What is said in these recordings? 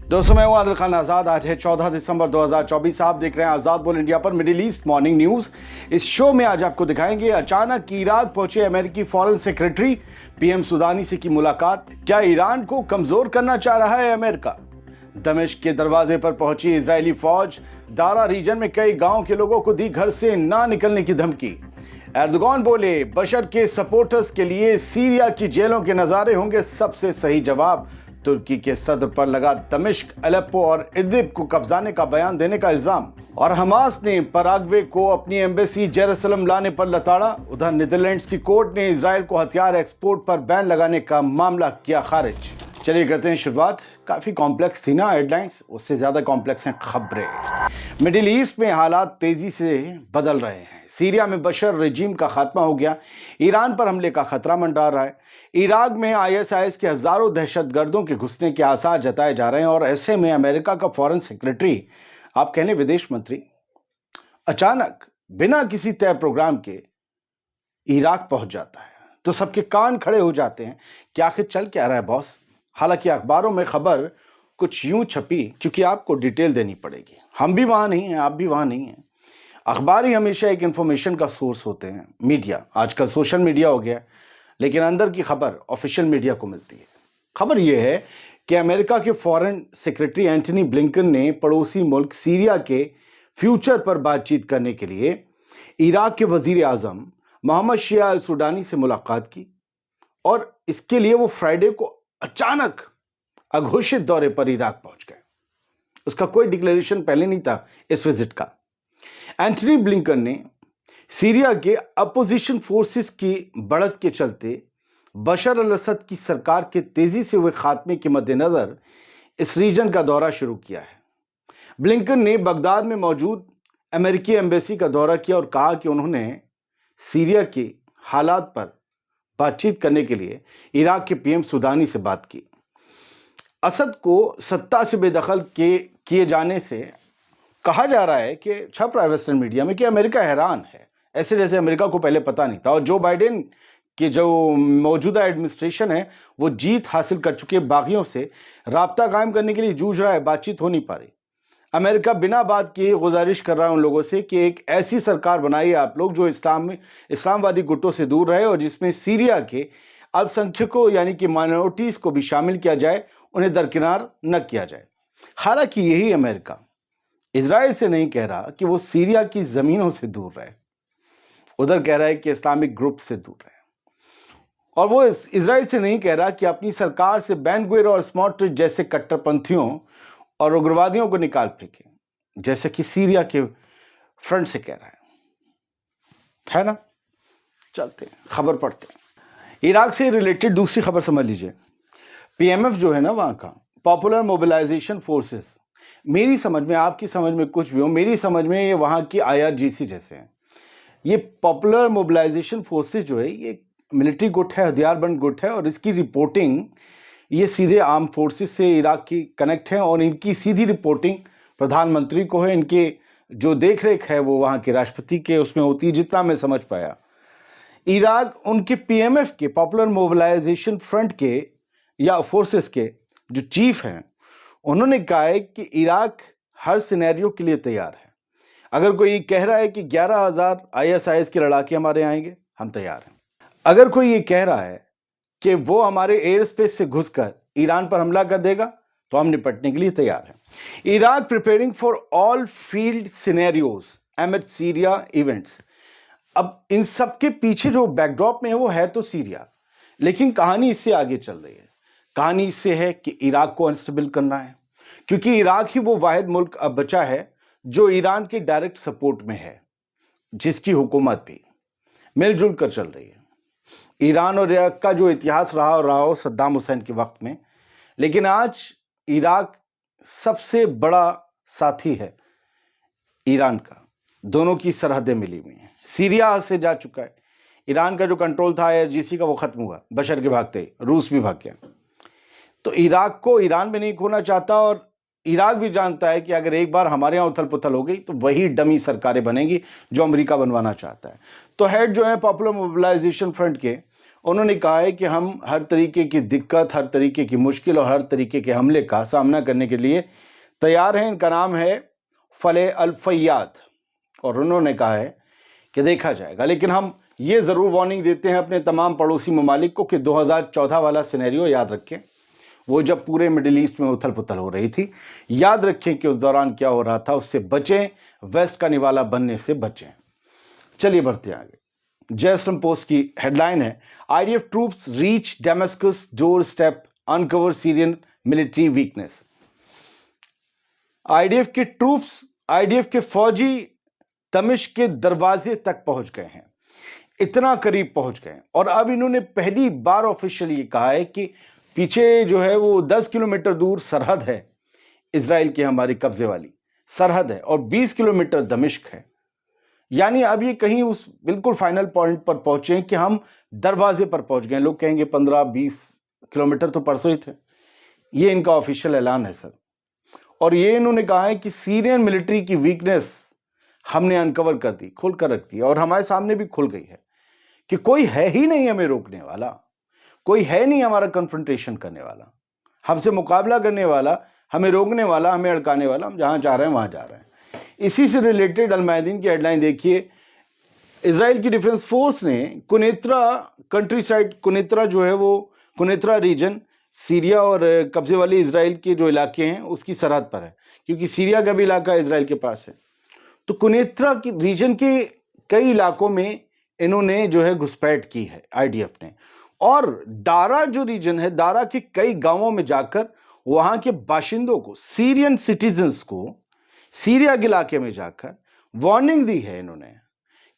दोस्तों मैं हूं आदिल खान आजाद। आज है 14 दिसंबर 2024। आप देख रहे हैं आजाद बोल इंडिया पर मिडिल ईस्ट मॉर्निंग न्यूज। इस शो में आज आपको दिखाएंगे अचानक इराक पहुंचे अमेरिकी फॉरेन सेक्रेटरी, पीएम सुदानी से की मुलाकात। क्या ईरान को कमजोर करना चाह रहा है अमेरिका? दमिश्क के दरवाजे पर पहुंची इजरायली फौज। दारा रीजन में कई गांव के लोगों को दी घर से ना निकलने की धमकी। एर्दोगान बोले बशर के सपोर्टर्स के लिए सीरिया की जेलों के नजारे होंगे सबसे सही जवाब। तुर्की के सदर पर लगा दमिश्क, अलेप्पो और इदलिब को कब्जाने का बयान देने का इल्जाम। और हमास ने पराग्वे को अपनी एम्बेसी जेरूसलम लाने पर लताड़ा। उधर नीदरलैंड्स की कोर्ट ने इजराइल को हथियार एक्सपोर्ट पर बैन लगाने का मामला किया खारिज। चलिए करते हैं शुरुआत। काफी कॉम्प्लेक्स थी ना हेडलाइंस, उससे ज्यादा कॉम्प्लेक्स हैं खबरें। मिडिल ईस्ट में हालात तेजी से बदल रहे हैं। सीरिया में बशर रेजिम का खात्मा हो गया। ईरान पर हमले का खतरा मंडरा रहा है। इराक में आईएसआईएस के हजारों दहशतगर्दों के घुसने के आसार जताए जा रहे हैं। और ऐसे में अमेरिका का फॉरेन सेक्रेटरी, आप कह लें विदेश मंत्री, अचानक बिना किसी तय प्रोग्राम के इराक पहुंच जाता है तो सबके कान खड़े हो जाते हैं कि आखिर चल क्या रहा है बॉस। हालांकि अखबारों में खबर कुछ यूं छपी, क्योंकि आपको डिटेल देनी पड़ेगी। हम भी वहां नहीं हैं, आप भी वहां नहीं हैं। अखबार ही हमेशा एक इंफॉर्मेशन का सोर्स होते हैं। मीडिया आजकल सोशल मीडिया हो गया, लेकिन अंदर की खबर ऑफिशियल मीडिया को मिलती है। खबर यह है कि अमेरिका के फॉरेन सेक्रेटरी एंटनी ब्लिंकन ने पड़ोसी मुल्क सीरिया के फ्यूचर पर बातचीत करने के लिए इराक के वजीर आजम मोहम्मद शिया अल सुडानी से मुलाकात की। और इसके लिए वो फ्राइडे को अचानक अघोषित दौरे पर इराक पहुंच गए। उसका कोई डिक्लेरेशन पहले नहीं था इस विजिट का। एंटनी ब्लिंकन ने सीरिया के अपोजिशन फोर्सेस की बढ़त के चलते बशर अल असद की सरकार के तेजी से हुए खात्मे के मद्देनजर इस रीजन का दौरा शुरू किया है। ब्लिंकन ने बगदाद में मौजूद अमेरिकी एम्बेसी का दौरा किया और कहा कि उन्होंने सीरिया के हालात पर बातचीत करने के लिए इराक के पीएम सुदानी से बात की। असद को सत्ता से बेदखल किए जाने से कहा जा रहा है कि छप रहा है वेस्टर्न मीडिया में कि अमेरिका हैरान है, ऐसे जैसे अमेरिका को पहले पता नहीं था। और जो बाइडेन की जो मौजूदा एडमिनिस्ट्रेशन है वो जीत हासिल कर चुके बागियों से राब्ता कायम करने के लिए जूझ रहा है, बातचीत हो नहीं पा रही। अमेरिका बिना बात किए गुजारिश कर रहा है उन लोगों से कि एक ऐसी सरकार बनाइए आप लोग जो इस्लामवादी गुटों से दूर रहे और जिसमें सीरिया के अल्पसंख्यकों यानी कि माइनॉरिटीज को भी शामिल किया जाए, उन्हें दरकिनार न किया जाए। हालांकि यही अमेरिका इजराइल से नहीं कह रहा कि वो सीरिया की जमीनों से दूर रहे, उधर कह रहा है कि इस्लामिक ग्रुप से दूर रहे। और वो इजराइल से नहीं कह रहा कि अपनी सरकार से बेन गुवेर और स्मोट्रिच जैसे कट्टरपंथियों और उग्रवादियों को निकाल फेंके, जैसे कि सीरिया के फ्रंट से कह रहा है ना। चलते हैं, खबर पढ़ते हैं। इराक से रिलेटेड दूसरी खबर समझ लीजिए। पीएमएफ जो है ना वहां का, पॉपुलर मोबिलाइजेशन फोर्सेस, मेरी समझ में, आपकी समझ में कुछ भी हो, मेरी समझ में ये वहां की आईआरजीसी जैसे हैं। ये पॉपुलर मोबिलाइजेशन फोर्सेस जो है ये मिलिट्री गुट है, हथियारबंद गुट है। और इसकी रिपोर्टिंग ये सीधे आर्म फोर्सेस से इराक की कनेक्ट है और इनकी सीधी रिपोर्टिंग प्रधानमंत्री को है। इनके जो देख रेख है वो वहां के राष्ट्रपति के उसमें होती है, जितना मैं समझ पाया। इराक उनके पीएमएफ के, पॉपुलर मोबिलाइजेशन फ्रंट के या फोर्सेस के जो चीफ हैं, उन्होंने कहा है कि इराक हर सिनेरियो के लिए तैयार है। अगर कोई कह रहा है कि 11,000 आईएसआईएस के लड़ाके हमारे आएंगे, हम तैयार हैं। अगर कोई ये कह रहा है कि वो हमारे एयर स्पेस से घुसकर ईरान पर हमला कर देगा, तो हम निपटने के लिए तैयार हैं। Iraq preparing for all field scenarios एमिड Syria events. अब इन सब के पीछे जो बैकड्रॉप में है वो है तो सीरिया, लेकिन कहानी इससे आगे चल रही है। कहानी इससे है कि इराक को अनस्टेबल करना है, क्योंकि इराक ही वो वाहिद मुल्क अब बचा है जो ईरान के डायरेक्ट सपोर्ट में है, जिसकी हुकूमत भी मिलजुल कर चल रही है। ईरान और इराक का जो इतिहास रहा हो सद्दाम हुसैन के वक्त में, लेकिन आज इराक सबसे बड़ा साथी है ईरान का। दोनों की सरहदें मिली हुई हैं। सीरिया से जा चुका है। ईरान का जो कंट्रोल था आईआरजीसी का वो खत्म हुआ, बशर के भागते रूस भी भाग गया। तो इराक को ईरान में नहीं खोना चाहता। और इराक भी जानता है कि अगर एक बार हमारे यहाँ उथल पुथल हो गई तो वही डमी सरकारें बनेंगी जो अमेरिका बनवाना चाहता है। तो हेड जो है पॉपुलर मोबिलाइजेशन फ्रंट के, انہوں نے کہا ہے کہ ہم ہر طریقے کی دقت، ہر طریقے کی مشکل اور ہر طریقے کے حملے کا سامنا کرنے کے لیے تیار ہیں۔ ان کا نام ہے فلح الفیاد، اور انہوں نے کہا ہے کہ دیکھا جائے گا، لیکن ہم یہ ضرور وارننگ دیتے ہیں اپنے تمام پڑوسی ممالک کو کہ 2014 والا سینیریو یاد رکھیں، وہ جب پورے مڈل ایسٹ میں اتھل پتھل ہو رہی تھی، یاد رکھیں کہ اس دوران کیا ہو رہا تھا، اس سے بچیں، ویسٹ کا نوالا بننے سے بچیں۔ چلیے بڑھتے ہیں آگے۔ جیروسلم پوسٹ کی ہیڈ لائن ہے IDF troops reach Damascus doorstep uncover Syrian military weakness. I D F کے فوجی دمشق کے دروازے تک پہنچ گئے ہیں، اتنا قریب پہنچ گئے ہیں، اور اب انہوں نے پہلی بار آفیشلی یہ کہا ہے کہ پیچھے جو ہے وہ 10 کلومیٹر دور سرحد ہے، اسرائیل کی ہماری قبضے والی سرحد ہے، اور 20 کلومیٹر دمشق ہے۔ یعنی اب یہ کہیں اس بالکل فائنل پوائنٹ پر پہنچے ہیں کہ ہم دروازے پر پہنچ گئے۔ لوگ کہیں گے 15-20 کلومیٹر تو پرسوں ہی تھے۔ یہ ان کا آفیشیل اعلان ہے سر، اور یہ انہوں نے کہا ہے کہ سیرین ملٹری کی ویکنیس ہم نے انکور کر دی، کھول کر رکھ دی، اور ہمارے سامنے بھی کھل گئی ہے کہ کوئی ہے ہی نہیں ہمیں روکنے والا، کوئی ہے نہیں ہمارا کنفرنٹیشن کرنے والا، ہم سے مقابلہ کرنے والا، ہمیں روکنے والا، ہمیں اڑکانے والا۔ ہم جہاں چاہ رہے ہیں وہاں جا رہے ہیں۔ اسی سے ریلیٹڈ المیادین کی ہیڈ لائن دیکھیے، اسرائیل کی ڈیفنس فورس نے کنیترا کنٹری سائڈ، کنیترا جو ہے وہ کنیترا ریجن سیریا اور قبضے والے اسرائیل کے جو علاقے ہیں اس کی سرحد پر ہے، کیونکہ سیریا کا بھی علاقہ اسرائیل کے پاس ہے، تو کنیترا کی ریجن کے کئی علاقوں میں انہوں نے جو ہے گھسپیٹ کی ہے IDF نے، اور دارا جو ریجن ہے، دارا کے کئی گاؤں میں جا کر وہاں کے باشندوں کو، سیرین سٹیزنز کو، سیریا کے علاقے میں جا کر وارننگ دی ہے انہوں نے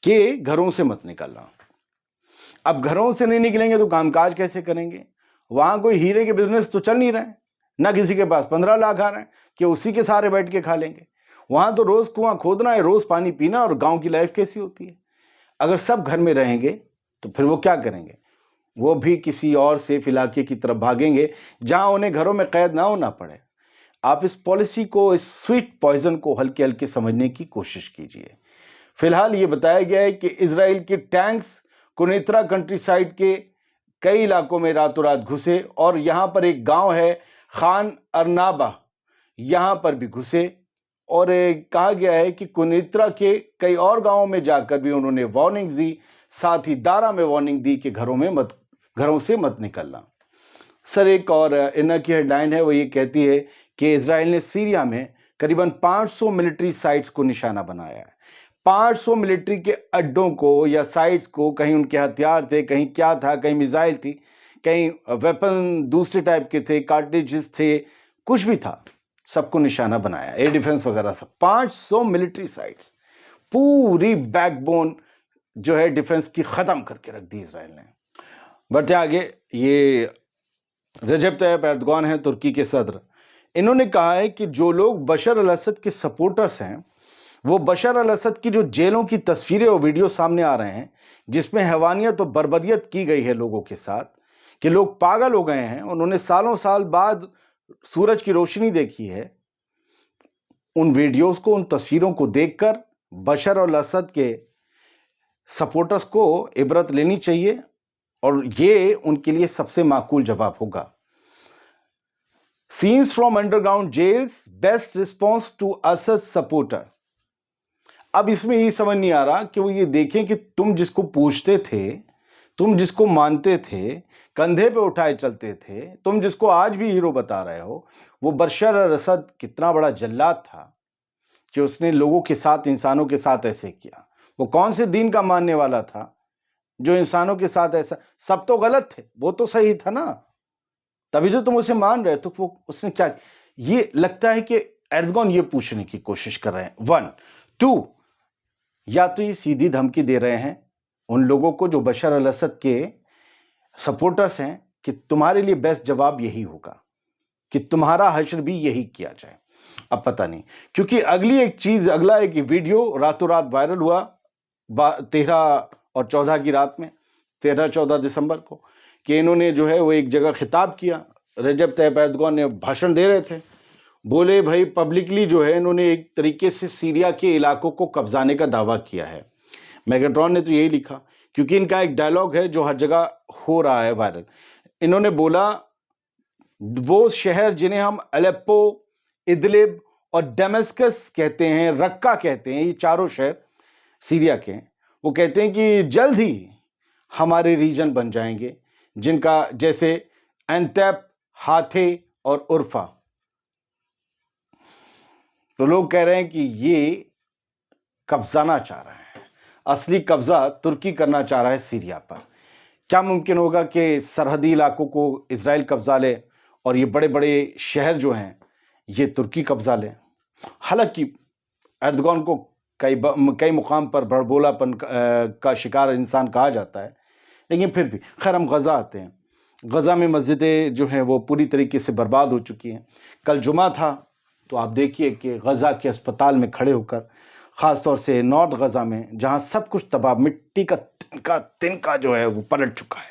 کہ گھروں سے مت نکلنا۔ اب گھروں سے نہیں نکلیں گے تو کام کاج کیسے کریں گے؟ وہاں کوئی ہیرے کے بزنس تو چل نہیں رہے ہیں، نہ کسی کے پاس 15 لاکھ آ رہے ہیں کہ اسی کے سارے بیٹھ کے کھا لیں گے۔ وہاں تو روز کنواں کھودنا ہے، روز پانی پینا، اور گاؤں کی لائف کیسی ہوتی ہے؟ اگر سب گھر میں رہیں گے تو پھر وہ کیا کریں گے؟ وہ بھی کسی اور سیف علاقے کی طرف بھاگیں گے جہاں انہیں گھروں میں قید نہ ہونا پڑے۔ آپ اس پالیسی کو، اس سویٹ پوائزن کو ہلکے ہلکے سمجھنے کی کوشش کیجئے۔ فی الحال یہ بتایا گیا ہے کہ اسرائیل کے ٹینکس کنیترا کنٹری سائڈ کے کئی علاقوں میں راتوں رات گھسے، اور یہاں پر ایک گاؤں ہے خان ارنابا، یہاں پر بھی گھسے، اور کہا گیا ہے کہ کنیترا کے کئی اور گاؤں میں جا کر بھی انہوں نے وارننگ دی، ساتھ ہی دارا میں وارننگ دی کہ گھروں سے مت نکلنا۔ سر ایک اور انر کی ہیڈ لائن ہے، وہ یہ کہتی ہے کہ اسرائیل نے سیریا میں قریباً 500 ملٹری سائٹس کو نشانہ بنایا ہے۔ 500 ملٹری کے اڈوں کو یا سائٹس کو، کہیں ان کے ہتھیار تھے، کہیں کیا تھا، کہیں میزائل تھی، کہیں ویپن دوسرے ٹائپ کے تھے، کارٹیجز تھے، کچھ بھی تھا، سب کو نشانہ بنایا، ایئر ڈیفنس وغیرہ سب۔ 500 ملٹری سائٹس، پوری بیک بون جو ہے ڈیفنس کی ختم کر کے رکھ دی اسرائیل نے۔ بڑھتے آگے، یہ رجب طیب ایردوان ہیں، ترکی کے صدر۔ انہوں نے کہا ہے کہ جو لوگ بشار الاسد کے سپورٹرز ہیں، وہ بشار الاسد کی جو جیلوں کی تصویریں اور ویڈیو سامنے آ رہے ہیں جس میں حیوانیت اور بربریت کی گئی ہے لوگوں کے ساتھ، کہ لوگ پاگل ہو گئے ہیں، انہوں نے سالوں سال بعد سورج کی روشنی دیکھی ہے، ان ویڈیوز کو، ان تصویروں کو دیکھ کر بشار الاسد کے سپورٹرز کو عبرت لینی چاہیے، اور یہ ان کے لیے سب سے معقول جواب ہوگا۔ Scenes from underground jails best response to Assad supporter. اب اس میں یہ سمجھ نہیں آ رہا کہ وہ یہ دیکھیں کہ تم جس کو پوچھتے تھے، تم جس کو مانتے تھے، کندھے پہ اٹھائے چلتے تھے، تم جس کو آج بھی ہیرو بتا رہے ہو، وہ بشار الاسد کتنا بڑا جلاد تھا کہ اس نے لوگوں کے ساتھ، انسانوں کے ساتھ ایسے کیا۔ وہ کون سے دین کا ماننے والا تھا جو انسانوں کے ساتھ ایسا؟ سب تو غلط تھے، وہ تو صحیح تھا نا، تبھی تو تم اسے مان رہے تو وہ اس نے کیا؟ یہ لگتا ہے کہ ایردوان یہ پوچھنے کی کوشش کر رہے ہیں 1 2، یا تو یہ سیدھی دھمکی دے رہے ہیں ان لوگوں کو جو بشار الاسد کے سپورٹرز ہیں کہ تمہارے لیے بیسٹ جواب یہی ہوگا کہ تمہارا حشر بھی یہی کیا جائے۔ اب پتہ نہیں، کیونکہ اگلا ایک ویڈیو راتوں رات وائرل ہوا 13 اور 14 کی رات میں، 13-14 دسمبر کو، کہ انہوں نے جو ہے وہ ایک جگہ خطاب کیا، رجب طیب ایردوان نے بھاشن دے رہے تھے، بولے بھائی پبلکلی جو ہے انہوں نے ایک طریقے سے سیریا کے علاقوں کو قبضانے کا دعویٰ کیا ہے۔ میگاٹرون نے تو یہی لکھا क्योंकि इनका एक डायलॉग है जो हर जगह हो रहा है वायरल। इन्होंने बोला, वो शहर जिन्हें हम अलेप्पो, इदलिब और डेमस्कस कहते हैं, रक्का कहते हैं, ये चारों शहर सीरिया के हैं, वो कहते हैं कि जल्द ही हमारे रीजन बन जाएंगे, जिनका जैसे एंतेप, हाथे और उर्फा। तो लोग कह रहे हैं कि ये कब्जाना चाह रहे हैं, असली कब्जा तुर्की करना चाह रहा है सीरिया पर। क्या मुमकिन होगा कि सरहदी इलाकों को इजराइल कब्जा ले और ये बड़े बड़े शहर जो हैं ये तुर्की कब्जा ले? हालांकि एर्दोगान को कई मुकाम पर बड़बोलापन का शिकार इंसान कहा जाता है, लेकिन फिर भी खैर हम गज़ा आते हैं। गज़ा में मस्जिदें जो हैं वो पूरी तरीके से बर्बाद हो चुकी हैं। कल जुमा था तो आप देखिए कि गज़ा के अस्पताल में खड़े होकर, ख़ास तौर से नॉर्थ गज़ा में जहां सब कुछ तबाह, मिट्टी का तिनका जो है वो पलट चुका है,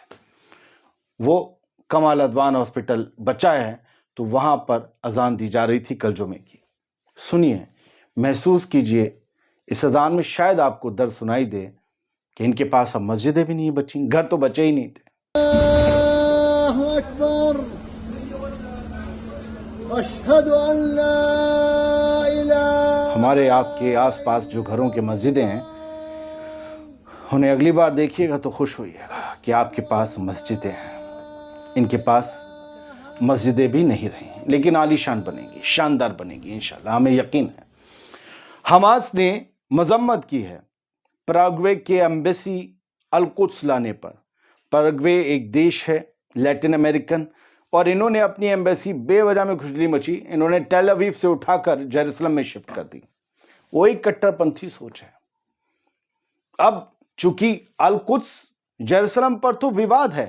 वो कमाल अदवान हॉस्पिटल बचा है, तो वहां पर अजान दी जा रही थी कल जुमे की। सुनिए, महसूस कीजिए, इस अजान में शायद आपको दर्द सुनाई दे कि इनके पास अब मस्जिदें भी नहीं बची, घर तो बचे ही नहीं थे। अल्लाहु अकबर, अशहदु अल्ला इलाहा। हमारे आपके आसपास जो घरों के मस्जिदें हैं, उन्हें अगली बार देखिएगा तो खुश होइएगा कि आपके पास मस्जिदें हैं। इनके पास मस्जिदें भी नहीं रही, लेकिन आलीशान बनेगी, शानदार बनेगी इंशाल्लाह, हमें यकीन है। हमास ने मजम्मत की है पैराग्वे के एम्बेसी अल-कुद्स लाने पर। पैराग्वे एक देश है लैटिन अमेरिकन, और इन्होंने अपनी एम्बेसी बेवजह में खुजली मची, इन्होंने टेल अवीव से उठाकर जेरूसलम में शिफ्ट कर दी। वो एक कट्टरपंथी सोच है। अब चूंकि अल-कुद्स जेरूसलम पर तो विवाद है,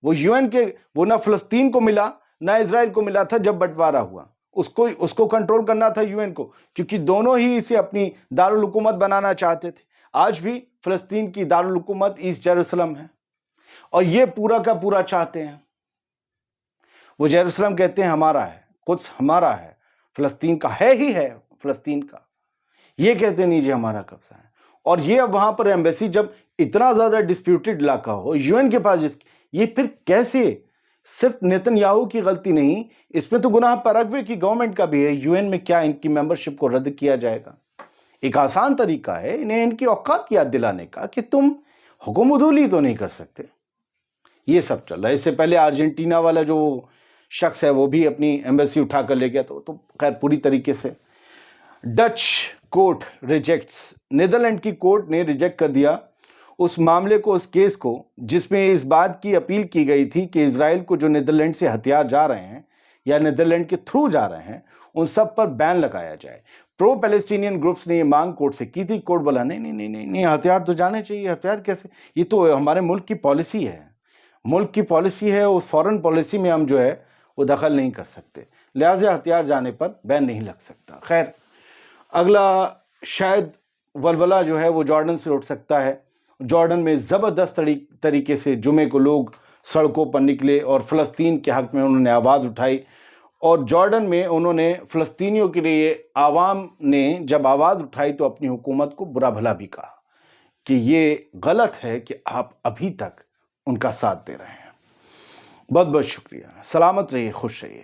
वो यूएन के, वो ना फिलिस्तीन को मिला ना इजराइल को मिला था जब बंटवारा हुआ, उसको कंट्रोल करना था यूएन को, क्योंकि दोनों ही इसे अपनी दारुल हुकूमत बनाना चाहते थे। आज भी फिलिस्तीन की दारुल हुकूमत ईस्ट जेरूसलम है और ये पूरा का पूरा चाहते हैं। वो जेरूसलम कहते हैं हमारा है, कुद्स हमारा है, फिलिस्तीन का है ही है, फिलिस्तीन का। ये कहते नहीं जी हमारा कब्जा है। और ये अब वहां पर एम्बेसी, जब इतना ज्यादा डिस्प्यूटेड इलाका हो यूएन के पास, ये फिर कैसे? सिर्फ नेतन्याहू की गलती नहीं, इसमें तो गुनाह पैराग्वे की गवर्नमेंट का भी है। यूएन में क्या इनकी मेंबरशिप को रद्द किया जाएगा? एक आसान तरीका है इन्हें इनकी औकात याद दिलाने का कि तुम हुकुमदुली तो नहीं कर सकते। ये सब चल रहा है। इससे पहले अर्जेंटीना वाला जो शख्स है वो भी अपनी एम्बेसी उठा कर ले गया, तो खैर पूरी तरीके से डच कोर्ट रिजेक्ट्स, नीदरलैंड की कोर्ट ने रिजेक्ट कर दिया उस मामले को, उस केस को, जिसमें इस बात की अपील की गई थी कि इजराइल को जो नीदरलैंड से हथियार जा रहे हैं या नीदरलैंड के थ्रू जा रहे हैं, उन सब पर बैन लगाया जाए। प्रो पैलेस्टीनियन ग्रुप्स ने ये मांग कोर्ट से की थी। कोर्ट बोला नहीं नहीं नहीं नहीं, हथियार तो जाने चाहिए। हथियार कैसे? ये तो हमारे मुल्क की पॉलिसी है, मुल्क की पॉलिसी है, उस फॉरेन पॉलिसी में हम जो है वो दखल नहीं कर सकते, लिहाजा हथियार जाने पर बैन नहीं लग सकता। खैर, अगला शायद वलवला जो है वो जॉर्डन से उठ सकता है। जॉर्डन में ज़बरदस्त तरीके से जुमे को लोग सड़कों पर निकले और फ़लस्तीन के हक़ में उन्होंने आवाज़ उठाई, और जॉर्डन में उन्होंने फ़लस्तीनियों के लिए, आवाम ने जब आवाज़ उठाई तो अपनी हुकूमत को बुरा भला भी कहा कि ये गलत है कि आप अभी तक उनका साथ दे रहे हैं। बहुत बहुत शुक्रिया। सलामत रहिए, खुश रहिए।